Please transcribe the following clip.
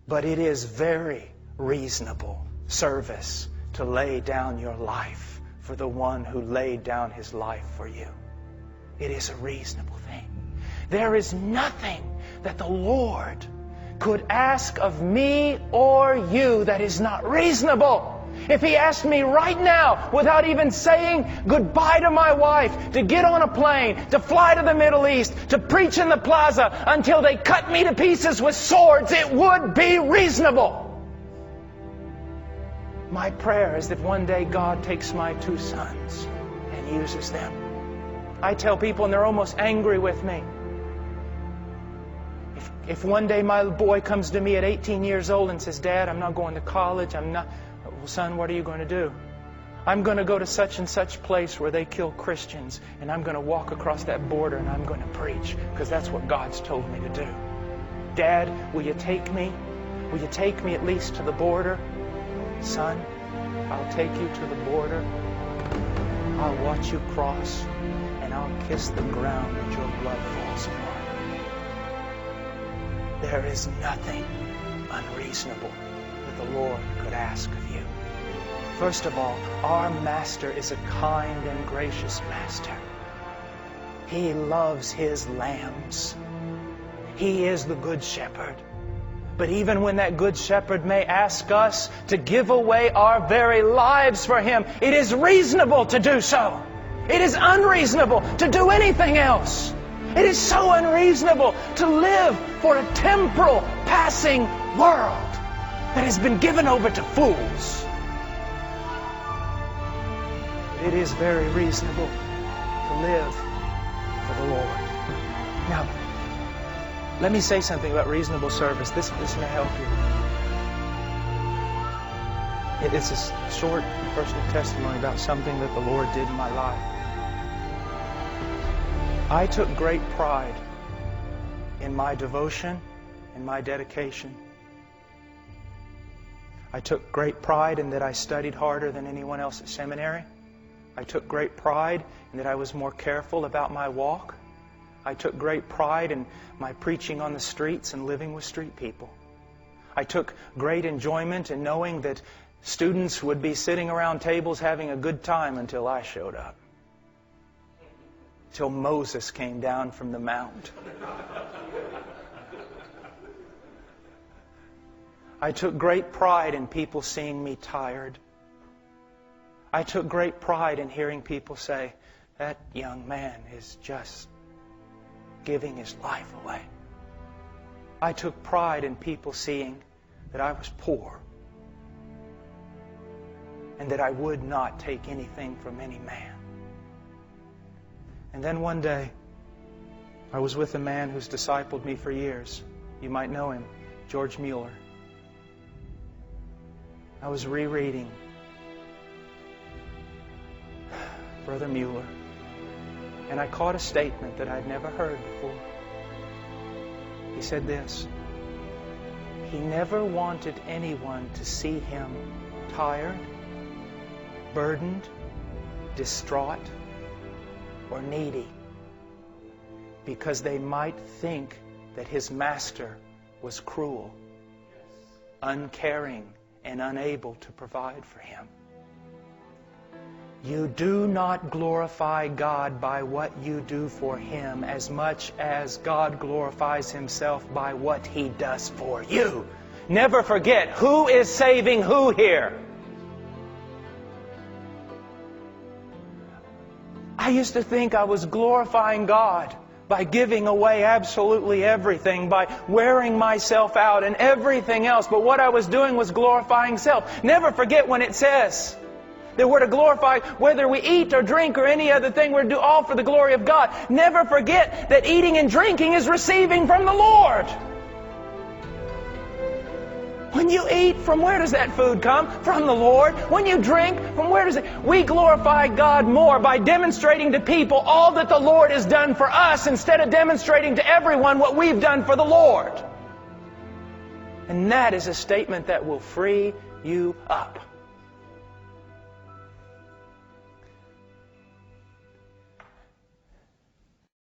But it is very reasonable service to lay down your life for the one who laid down His life for you. It is a reasonable thing. There is nothing that the Lord could ask of me or you that is not reasonable. If He asked me right now, without even saying goodbye to my wife, to get on a plane, to fly to the Middle East, to preach in the plaza until they cut me to pieces with swords, it would be reasonable. My prayer is that one day God takes my 2 sons and uses them. I tell people, and they're almost angry with me, if one day my boy comes to me at 18 years old and says, "Dad, I'm not going to college, I'm not..." "Well, son, what are you going to do?" "I'm going to go to such and such place where they kill Christians, and I'm going to walk across that border and I'm going to preach, because that's what God's told me to do." "Dad, will you take me? Will you take me at least to the border?" "Son, I'll take you to the border. I'll watch you cross, and I'll kiss the ground that your blood falls upon." There is nothing unreasonable that the Lord could ask of you. First of all, our Master is a kind and gracious Master. He loves His lambs. He is the Good Shepherd. But even when that Good Shepherd may ask us to give away our very lives for Him, it is reasonable to do so. It is unreasonable to do anything else. It is so unreasonable to live for a temporal, passing world that has been given over to fools. But it is very reasonable to live for the Lord. Now, let me say something about reasonable service. This may help you. It's a short personal testimony about something that the Lord did in my life. I took great pride in my devotion and my dedication. I took great pride in that I studied harder than anyone else at seminary. I took great pride in that I was more careful about my walk. I took great pride in my preaching on the streets and living with street people. I took great enjoyment in knowing that students would be sitting around tables having a good time until I showed up. Till Moses came down from the mount. I took great pride in people seeing me tired. I took great pride in hearing people say, "That young man is just giving his life away." I took pride in people seeing that I was poor and that I would not take anything from any man. And then one day, I was with a man who's discipled me for years. You might know him, George Mueller. I was rereading Brother Mueller, and I caught a statement that I'd never heard before. He said this: he never wanted anyone to see him tired, burdened, distraught, or needy, because they might think that his master was cruel, uncaring, and unable to provide for him. You do not glorify God by what you do for Him as much as God glorifies Himself by what He does for you. Never forget, who is saving who here? I used to think I was glorifying God by giving away absolutely everything, by wearing myself out and everything else. But what I was doing was glorifying self. Never forget when it says that we're to glorify, whether we eat or drink or any other thing, we're to do all for the glory of God. Never forget that eating and drinking is receiving from the Lord. When you eat, from where does that food come? From the Lord. When you drink, from where does it? We glorify God more by demonstrating to people all that the Lord has done for us instead of demonstrating to everyone what we've done for the Lord. And that is a statement that will free you up.